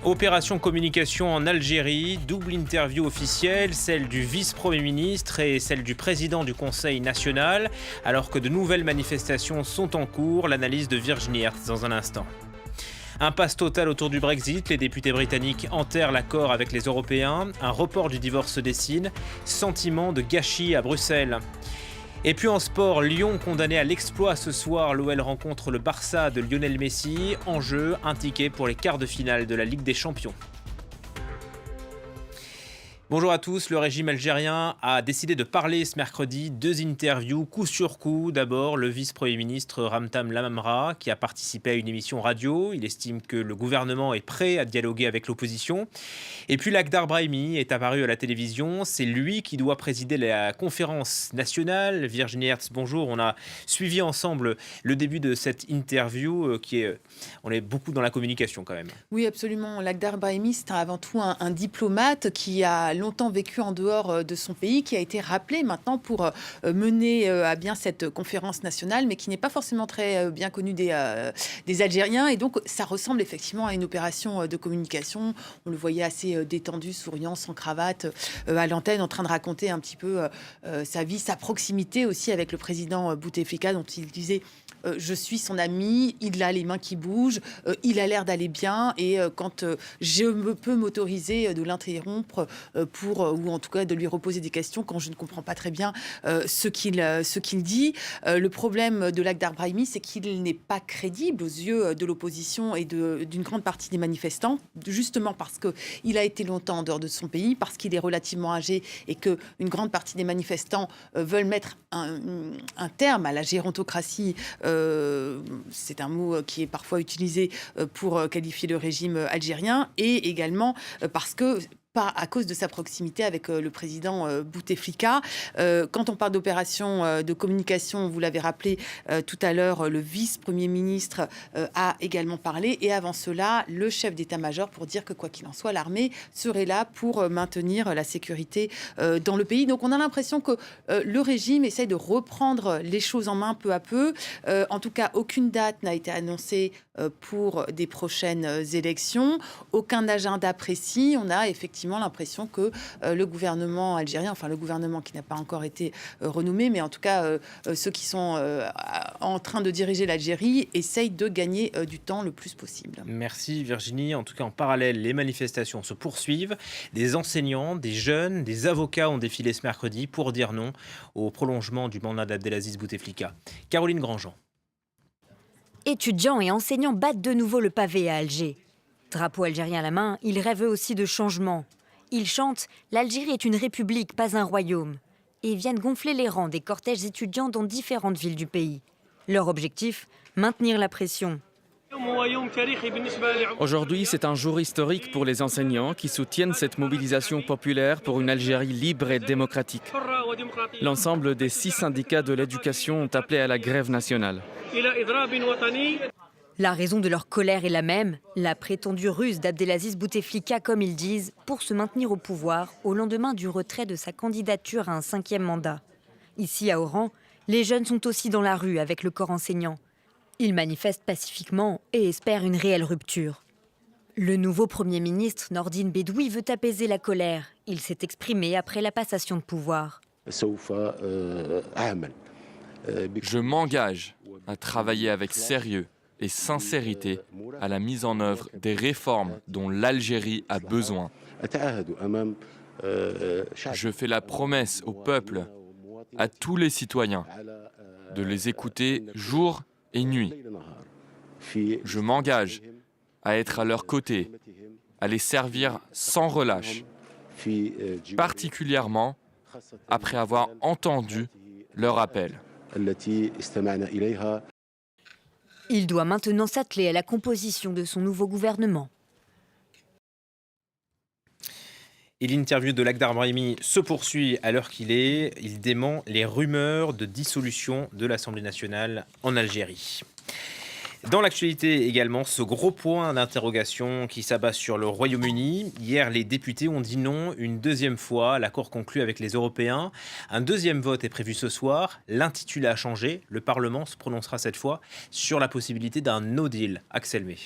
Opération communication en Algérie, double interview officielle, celle du vice-premier ministre et celle du président du Conseil national, alors que de nouvelles manifestations sont en cours. L'analyse de Virginie Hertz dans un instant. Impasse totale autour du Brexit, les députés britanniques enterrent l'accord avec les Européens, un report du divorce se dessine, sentiment de gâchis à Bruxelles. Et puis en sport, Lyon condamné à l'exploit ce soir. L'OL rencontre le Barça de Lionel Messi. En jeu, un ticket pour les quarts de finale de la Ligue des Champions. Bonjour à tous, le régime algérien a décidé de parler ce mercredi. Deux interviews, coup sur coup. D'abord, le vice-premier ministre Ramtam Lamamra, qui a participé à une émission radio. Il estime que le gouvernement est prêt à dialoguer avec l'opposition. Et puis Lakhdar Brahimi est apparu à la télévision. C'est lui qui doit présider la conférence nationale. Virginie Hertz, bonjour. On a suivi ensemble le début de cette interview on est beaucoup dans la communication quand même. Oui, absolument. Lakhdar Brahimi, c'est avant tout un diplomate qui a longtemps vécu en dehors de son pays, qui a été rappelé maintenant pour mener à bien cette conférence nationale, mais qui n'est pas forcément très bien connu des Algériens. Et donc, ça ressemble effectivement à une opération de communication. On le voyait assez détendu, souriant, sans cravate, à l'antenne, en train de raconter un petit peu sa vie, sa proximité aussi avec le président Bouteflika, dont il disait je suis son ami, il a les mains qui bougent, il a l'air d'aller bien, et quand je peux m'autoriser de l'interrompre ou en tout cas de lui reposer des questions quand je ne comprends pas très bien ce qu'il dit. Le problème de Lakhdar Brahimi, c'est qu'il n'est pas crédible aux yeux de l'opposition et d'une grande partie des manifestants, justement parce qu'il a été longtemps en dehors de son pays, parce qu'il est relativement âgé et qu'une grande partie des manifestants veulent mettre un terme à la gérontocratie. C'est un mot qui est parfois utilisé pour qualifier le régime algérien, et également parce que pas à cause de sa proximité avec le président Bouteflika. Quand on parle d'opération de communication, vous l'avez rappelé tout à l'heure, le vice-premier ministre a également parlé, et avant cela, le chef d'état-major, pour dire que quoi qu'il en soit, l'armée serait là pour maintenir la sécurité dans le pays. Donc on a l'impression que le régime essaie de reprendre les choses en main peu à peu. En tout cas, aucune date n'a été annoncée pour des prochaines élections, aucun agenda précis. On a effectivement l'impression que le gouvernement algérien, enfin le gouvernement qui n'a pas encore été renommé, mais en tout cas ceux qui sont en train de diriger l'Algérie, essayent de gagner du temps le plus possible. Merci Virginie. En tout cas, en parallèle, les manifestations se poursuivent. Des enseignants, des jeunes, des avocats ont défilé ce mercredi pour dire non au prolongement du mandat d'Abdelaziz Bouteflika. Caroline Grandjean. Étudiants et enseignants battent de nouveau le pavé à Alger. Drapeau algérien à la main, ils rêvent aussi de changement. Ils chantent « L'Algérie est une république, pas un royaume » et viennent gonfler les rangs des cortèges étudiants dans différentes villes du pays. Leur objectif, maintenir la pression. Aujourd'hui, c'est un jour historique pour les enseignants qui soutiennent cette mobilisation populaire pour une Algérie libre et démocratique. L'ensemble des 6 syndicats de l'éducation ont appelé à la grève nationale. La raison de leur colère est la même, la prétendue ruse d'Abdelaziz Bouteflika, comme ils disent, pour se maintenir au pouvoir au lendemain du retrait de sa candidature à un 5e mandat. Ici, à Oran, les jeunes sont aussi dans la rue avec le corps enseignant. Ils manifestent pacifiquement et espèrent une réelle rupture. Le nouveau Premier ministre, Nordine Bedoui, veut apaiser la colère. Il s'est exprimé après la passation de pouvoir. Je m'engage à travailler avec sérieux et sincérité à la mise en œuvre des réformes dont l'Algérie a besoin. Je fais la promesse au peuple, à tous les citoyens, de les écouter jour et nuit. Je m'engage à être à leur côté, à les servir sans relâche, particulièrement après avoir entendu leur appel. Il doit maintenant s'atteler à la composition de son nouveau gouvernement. Et l'interview de Lakhdar Brahimi se poursuit à l'heure qu'il est. Il dément les rumeurs de dissolution de l'Assemblée nationale en Algérie. Dans l'actualité également, ce gros point d'interrogation qui s'abat sur le Royaume-Uni. Hier, les députés ont dit non une deuxième fois à l'accord conclu avec les Européens. Un deuxième vote est prévu ce soir. L'intitulé a changé. Le Parlement se prononcera cette fois sur la possibilité d'un no deal. Axel May.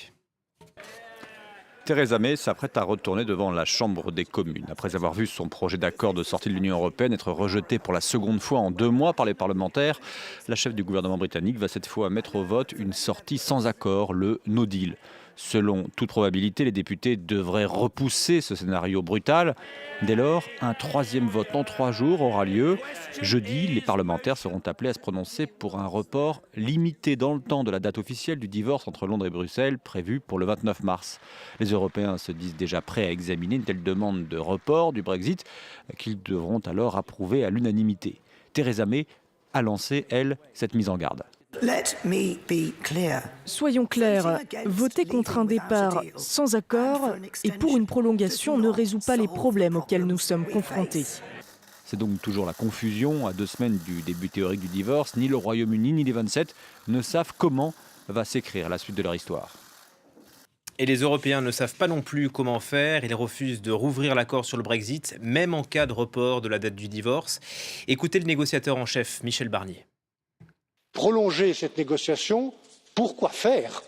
Theresa May s'apprête à retourner devant la Chambre des communes. Après avoir vu son projet d'accord de sortie de l'Union européenne être rejeté pour la seconde fois en 2 mois par les parlementaires, la chef du gouvernement britannique va cette fois mettre au vote une sortie sans accord, le No Deal. Selon toute probabilité, les députés devraient repousser ce scénario brutal. Dès lors, un 3e vote en 3 jours aura lieu. Jeudi, les parlementaires seront appelés à se prononcer pour un report limité dans le temps de la date officielle du divorce entre Londres et Bruxelles, prévu pour le 29 mars. Les Européens se disent déjà prêts à examiner une telle demande de report du Brexit, qu'ils devront alors approuver à l'unanimité. Theresa May a lancé, elle, cette mise en garde. Soyons clairs, voter contre un départ sans accord et pour une prolongation ne résout pas les problèmes auxquels nous sommes confrontés. C'est donc toujours la confusion. À 2 semaines du début théorique du divorce, ni le Royaume-Uni ni les 27 ne savent comment va s'écrire la suite de leur histoire. Et les Européens ne savent pas non plus comment faire. Ils refusent de rouvrir l'accord sur le Brexit, même en cas de report de la date du divorce. Écoutez le négociateur en chef, Michel Barnier. Prolonger cette négociation, pourquoi faire?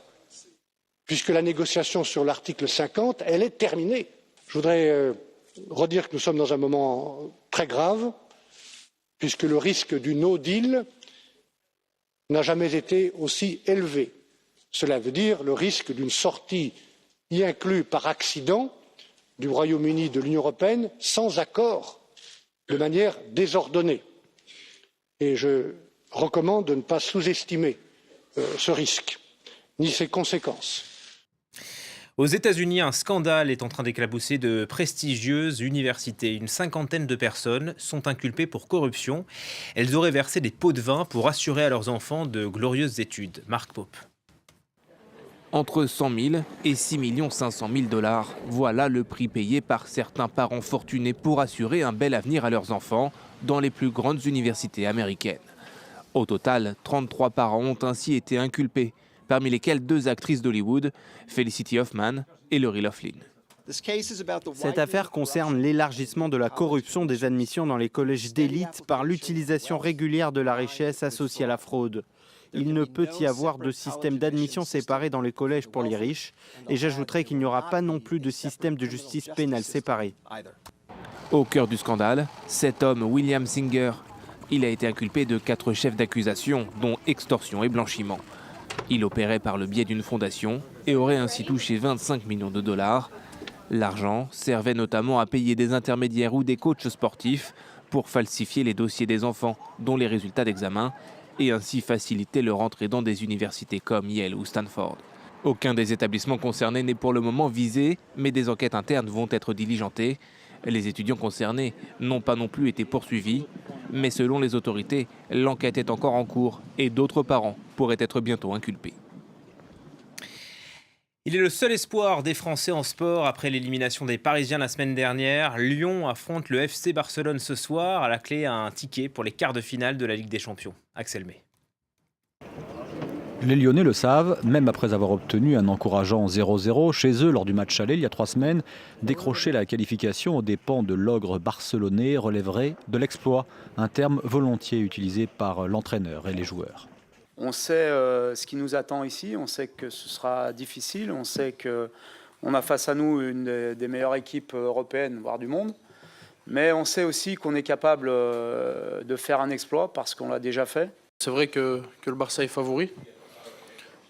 Puisque la négociation sur l'article 50, elle est terminée. Je voudrais redire que nous sommes dans un moment très grave, puisque le risque du no deal n'a jamais été aussi élevé. Cela veut dire le risque d'une sortie y inclus par accident du Royaume-Uni de l'Union européenne sans accord, de manière désordonnée. Et je recommande de ne pas sous-estimer ce risque, ni ses conséquences. Aux États-Unis, un scandale est en train d'éclabousser de prestigieuses universités. Une 50aine de personnes sont inculpées pour corruption. Elles auraient versé des pots de vin pour assurer à leurs enfants de glorieuses études. Marc Pope. Entre 100 000 et 6 500 000 $, voilà le prix payé par certains parents fortunés pour assurer un bel avenir à leurs enfants dans les plus grandes universités américaines. Au total, 33 parents ont ainsi été inculpés, parmi lesquels 2 actrices d'Hollywood, Felicity Huffman et Lori Loughlin. Cette affaire concerne l'élargissement de la corruption des admissions dans les collèges d'élite par l'utilisation régulière de la richesse associée à la fraude. Il ne peut y avoir de système d'admission séparé dans les collèges pour les riches, et j'ajouterai qu'il n'y aura pas non plus de système de justice pénale séparé. Au cœur du scandale, cet homme, William Singer, il a été inculpé de 4 chefs d'accusation, dont extorsion et blanchiment. Il opérait par le biais d'une fondation et aurait ainsi touché 25 millions de $. L'argent servait notamment à payer des intermédiaires ou des coachs sportifs pour falsifier les dossiers des enfants, dont les résultats d'examen, et ainsi faciliter leur entrée dans des universités comme Yale ou Stanford. Aucun des établissements concernés n'est pour le moment visé, mais des enquêtes internes vont être diligentées. Les étudiants concernés n'ont pas non plus été poursuivis, mais selon les autorités, l'enquête est encore en cours et d'autres parents pourraient être bientôt inculpés. Il est le seul espoir des Français en sport après l'élimination des Parisiens la semaine dernière. Lyon affronte le FC Barcelone ce soir. À la clé, un ticket pour les quarts de finale de la Ligue des Champions. Axel May. Les Lyonnais le savent, même après avoir obtenu un encourageant 0-0 chez eux lors du match aller il y a 3 semaines, décrocher la qualification aux dépens de l'ogre barcelonais relèverait de l'exploit, un terme volontiers utilisé par l'entraîneur et les joueurs. On sait ce qui nous attend ici, on sait que ce sera difficile, on sait qu'on a face à nous une des meilleures équipes européennes, voire du monde, mais on sait aussi qu'on est capable de faire un exploit parce qu'on l'a déjà fait. C'est vrai que le Barça est favori.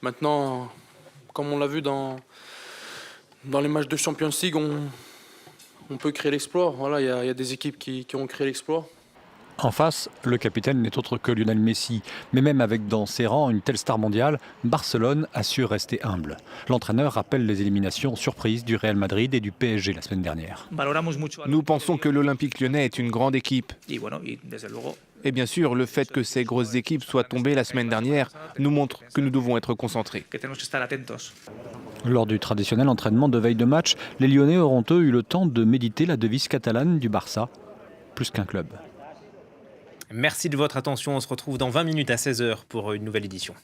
Maintenant, comme on l'a vu dans les matchs de Champions League, on peut créer l'exploit. Voilà, il y a des équipes qui ont créé l'exploit. En face, le capitaine n'est autre que Lionel Messi. Mais même avec dans ses rangs une telle star mondiale, Barcelone a su rester humble. L'entraîneur rappelle les éliminations surprises du Real Madrid et du PSG la semaine dernière. Nous pensons que l'Olympique lyonnais est une grande équipe. Et bien sûr, le fait que ces grosses équipes soient tombées la semaine dernière nous montre que nous devons être concentrés. Lors du traditionnel entraînement de veille de match, les Lyonnais auront eux eu le temps de méditer la devise catalane du Barça, plus qu'un club. Merci de votre attention, on se retrouve dans 20 minutes à 16h pour une nouvelle édition.